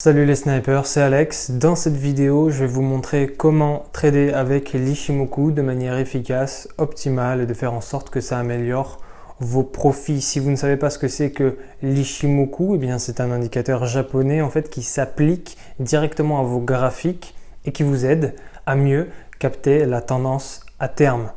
Salut les snipers, c'est Alex. Dans cette vidéo, je vais vous montrer comment trader avec l'Ichimoku de manière efficace, optimale et de faire en sorte que ça améliore vos profits. Si vous ne savez pas ce que c'est que l'Ichimoku, eh bien c'est un indicateur japonais en fait qui s'applique directement à vos graphiques et qui vous aide à mieux capter la tendance à terme.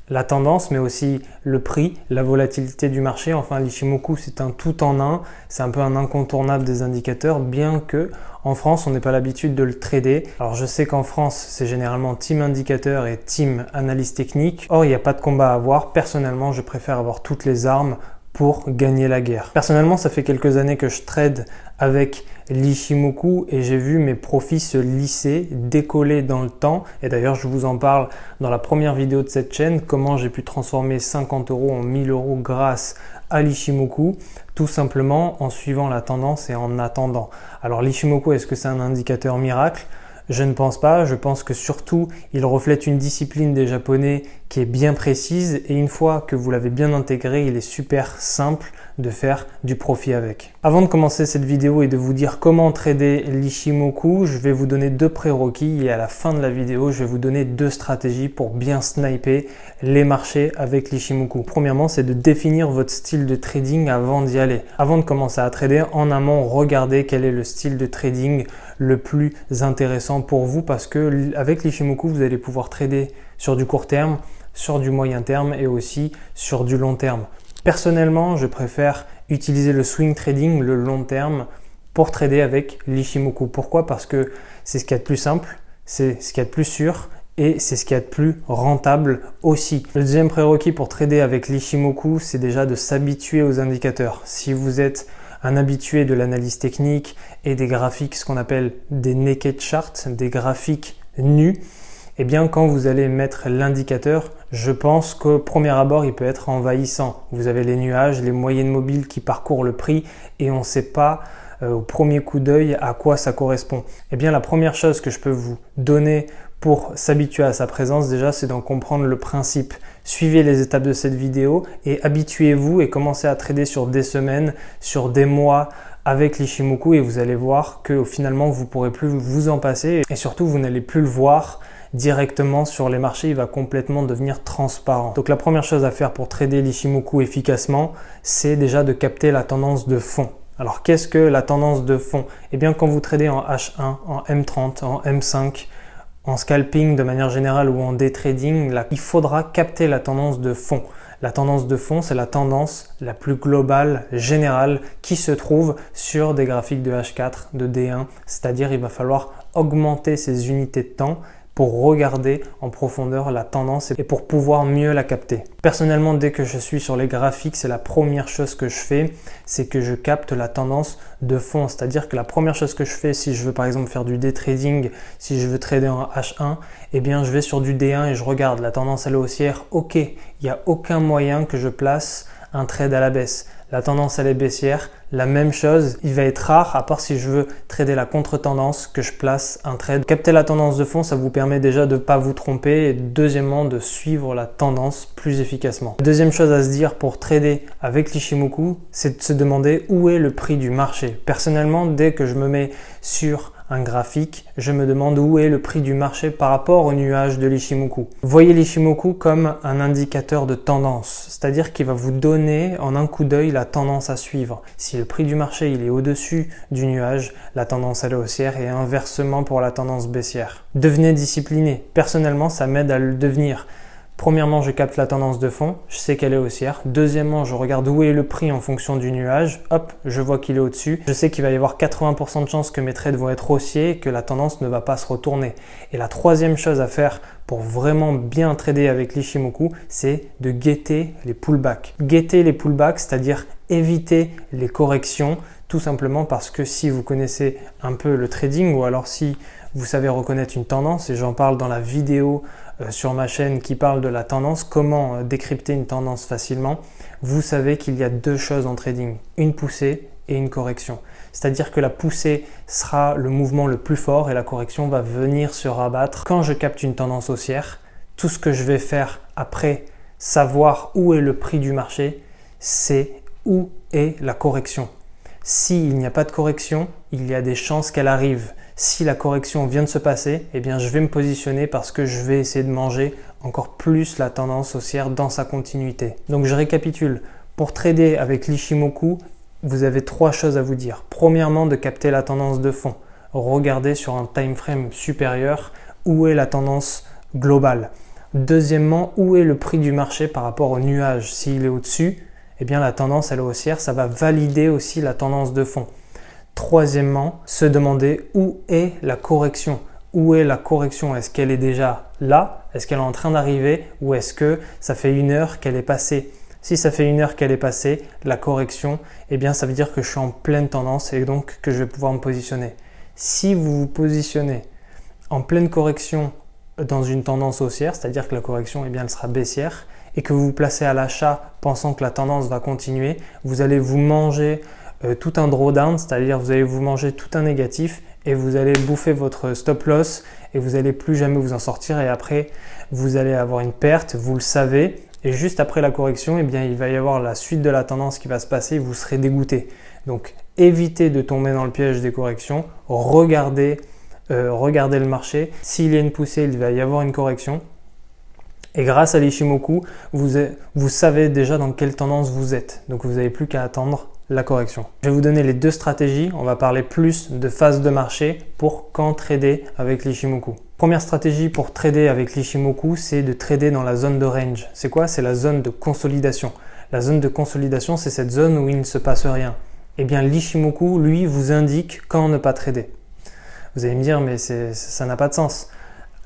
La tendance, mais aussi le prix, la volatilité du marché. Enfin, l'Ichimoku, c'est un tout en un. C'est un peu un incontournable des indicateurs, bien que en France, on n'ait pas l'habitude de le trader. Alors, je sais qu'en France, c'est généralement team indicateur et team analyse technique. Or, il n'y a pas de combat à avoir. Personnellement, je préfère avoir toutes les armes pour gagner la guerre. Personnellement, ça fait quelques années que je trade avec l'Ichimoku et j'ai vu mes profits se lisser, décoller dans le temps. Et d'ailleurs, je vous en parle dans la première vidéo de cette chaîne, comment j'ai pu transformer 50 € en 1000 € grâce à l'Ichimoku, tout simplement en suivant la tendance et en attendant. Alors l'Ichimoku, est-ce que c'est un indicateur miracle ? Je ne pense pas, je pense que surtout il reflète une discipline des Japonais qui est bien précise et une fois que vous l'avez bien intégré, il est super simple de faire du profit avec. Avant de commencer cette vidéo et de vous dire comment trader l'Ichimoku, je vais vous donner deux prérequis et à la fin de la vidéo, je vais vous donner deux stratégies pour bien sniper les marchés avec l'Ichimoku. Premièrement, c'est de définir votre style de trading avant d'y aller. Avant de commencer à trader, en amont, regardez quel est le style de trading le plus intéressant pour vous parce que avec l'Ichimoku, vous allez pouvoir trader sur du court terme, sur du moyen terme et aussi sur du long terme. Personnellement, je préfère utiliser le swing trading, le long terme, pour trader avec l'Ichimoku. Pourquoi ? Parce que c'est ce qu'il y a de plus simple, c'est ce qu'il y a de plus sûr et c'est ce qu'il y a de plus rentable aussi. Le deuxième prérequis pour trader avec l'Ichimoku, c'est déjà de s'habituer aux indicateurs. Si vous êtes un habitué de l'analyse technique et des graphiques, ce qu'on appelle des naked charts, des graphiques nus, eh bien quand vous allez mettre l'indicateur, je pense qu'au premier abord, il peut être envahissant. Vous avez les nuages, les moyennes mobiles qui parcourent le prix et on ne sait pas au premier coup d'œil à quoi ça correspond. Eh bien la première chose que je peux vous donner pour s'habituer à sa présence déjà, c'est d'en comprendre le principe. Suivez les étapes de cette vidéo et habituez-vous et commencez à trader sur des semaines, sur des mois avec l'Ichimoku et vous allez voir que finalement vous ne pourrez plus vous en passer et surtout vous n'allez plus le voir directement sur les marchés, il va complètement devenir transparent. Donc la première chose à faire pour trader l'Ichimoku efficacement, c'est déjà de capter la tendance de fond. Alors qu'est-ce que la tendance de fond ? Eh bien quand vous tradez en H1, en M30, en M5, en scalping de manière générale ou en day trading, là, il faudra capter la tendance de fond. La tendance de fond, c'est la tendance la plus globale, générale, qui se trouve sur des graphiques de H4, de D1, c'est-à-dire il va falloir augmenter ces unités de temps pour regarder en profondeur la tendance et pour pouvoir mieux la capter. Personnellement, dès que je suis sur les graphiques, c'est la première chose que je fais, c'est que je capte la tendance de fond. C'est-à-dire que la première chose que je fais, si je veux par exemple faire du day trading, si je veux trader en H1, eh bien je vais sur du D1 et je regarde la tendance elle est haussière. Ok, il n'y a aucun moyen que je place un trade à la baisse. La tendance elle est baissière, la même chose, il va être rare, à part si je veux trader la contre-tendance, que je place un trade. Capter la tendance de fond, ça vous permet déjà de ne pas vous tromper et deuxièmement de suivre la tendance plus efficacement. La deuxième chose à se dire pour trader avec l'Ichimoku, c'est de se demander où est le prix du marché. Personnellement, dès que je me mets sur un graphique, je me demande où est le prix du marché par rapport au nuage de l'Ichimoku. Voyez l'Ichimoku comme un indicateur de tendance, c'est-à-dire qu'il va vous donner en un coup d'œil la tendance à suivre. Si le prix du marché il est au-dessus du nuage, la tendance elle est haussière et inversement pour la tendance baissière. Devenez discipliné. Personnellement, ça m'aide à le devenir. Premièrement, je capte la tendance de fond, je sais qu'elle est haussière. Deuxièmement, je regarde où est le prix en fonction du nuage. Hop, je vois qu'il est au-dessus. Je sais qu'il va y avoir 80% de chances que mes trades vont être haussiers et que la tendance ne va pas se retourner. Et la troisième chose à faire pour vraiment bien trader avec l'Ichimoku, c'est de guetter les pullbacks. Guetter les pullbacks, c'est-à-dire éviter les corrections, tout simplement parce que si vous connaissez un peu le trading ou alors si vous savez reconnaître une tendance, et j'en parle dans la vidéo sur ma chaîne qui parle de la tendance, comment décrypter une tendance facilement, vous savez qu'il y a deux choses en trading, une poussée et une correction. C'est-à-dire que la poussée sera le mouvement le plus fort et la correction va venir se rabattre. Quand je capte une tendance haussière, tout ce que je vais faire après savoir où est le prix du marché, c'est où est la correction. S'il n'y a pas de correction, il y a des chances qu'elle arrive. Si la correction vient de se passer, eh bien je vais me positionner parce que je vais essayer de manger encore plus la tendance haussière dans sa continuité. Donc je récapitule. Pour trader avec l'Ichimoku, vous avez 3 choses à vous dire. Premièrement, de capter la tendance de fond. Regardez sur un time frame supérieur où est la tendance globale. Deuxièmement, où est le prix du marché par rapport au nuage. S'il est au-dessus, eh bien la tendance elle est haussière, ça va valider aussi la tendance de fond. Troisièmement, se demander où est la correction. Où est la correction? Est-ce qu'elle est déjà là? Est-ce qu'elle est en train d'arriver? Ou est-ce que ça fait 1 heure qu'elle est passée? Si ça fait 1 heure qu'elle est passée, la correction, eh bien ça veut dire que je suis en pleine tendance et donc que je vais pouvoir me positionner. Si vous vous positionnez en pleine correction dans une tendance haussière, c'est-à-dire que la correction, eh bien, elle sera baissière, et que vous vous placez à l'achat pensant que la tendance va continuer, vous allez vous manger tout un drawdown, c'est-à-dire vous allez vous manger tout un négatif et vous allez bouffer votre stop loss et vous n'allez plus jamais vous en sortir et après vous allez avoir une perte, vous le savez, et juste après la correction, eh bien, il va y avoir la suite de la tendance qui va se passer et vous serez dégoûté. Donc évitez de tomber dans le piège des corrections, regardez le marché, s'il y a une poussée, il va y avoir une correction. Et grâce à l'Ichimoku, vous savez déjà dans quelle tendance vous êtes. Donc vous n'avez plus qu'à attendre la correction. Je vais vous donner les 2 stratégies. On va parler plus de phase de marché pour quand trader avec l'Ichimoku. Première stratégie pour trader avec l'Ichimoku, c'est de trader dans la zone de range. C'est quoi? C'est la zone de consolidation. La zone de consolidation, c'est cette zone où il ne se passe rien. Eh bien l'Ichimoku, lui, vous indique quand ne pas trader. Vous allez me dire, mais ça n'a pas de sens.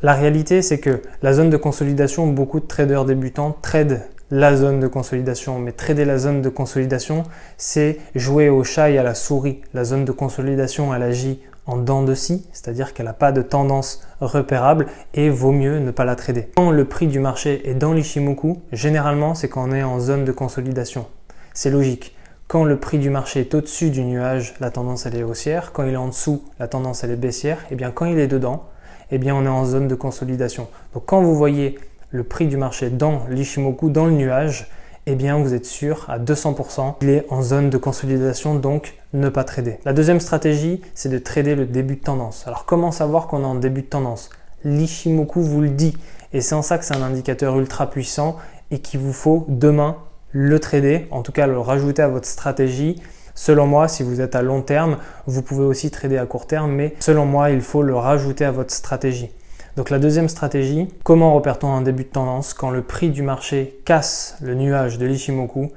La réalité, c'est que la zone de consolidation, beaucoup de traders débutants tradent la zone de consolidation. Mais trader la zone de consolidation, c'est jouer au chat et à la souris. La zone de consolidation, elle agit en dents de scie, c'est-à-dire qu'elle n'a pas de tendance repérable et vaut mieux ne pas la trader. Quand le prix du marché est dans l'Ichimoku, généralement, c'est quand on est en zone de consolidation. C'est logique. Quand le prix du marché est au-dessus du nuage, la tendance elle est haussière. Quand il est en dessous, la tendance elle est baissière. Et bien quand il est dedans, eh bien on est en zone de consolidation. Donc quand vous voyez le prix du marché dans l'Ichimoku, dans le nuage, eh bien vous êtes sûr à 200% qu'il est en zone de consolidation, donc ne pas trader. La deuxième stratégie, c'est de trader le début de tendance. Alors comment savoir qu'on est en début de tendance? L'Ichimoku vous le dit et c'est en ça que c'est un indicateur ultra puissant et qu'il vous faut demain le trader, en tout cas le rajouter à votre stratégie. Selon moi, si vous êtes à long terme, vous pouvez aussi trader à court terme, mais selon moi, il faut le rajouter à votre stratégie. Donc la deuxième stratégie, comment repère-t-on un début de tendance? Quand le prix du marché casse le nuage de l'Ichimoku,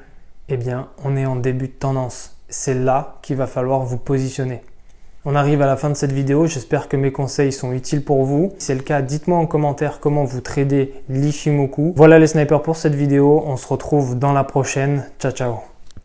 eh bien on est en début de tendance. C'est là qu'il va falloir vous positionner. On arrive à la fin de cette vidéo, j'espère que mes conseils sont utiles pour vous. Si c'est le cas, dites-moi en commentaire comment vous tradez l'Ichimoku. Voilà les snipers pour cette vidéo, on se retrouve dans la prochaine. Ciao ciao.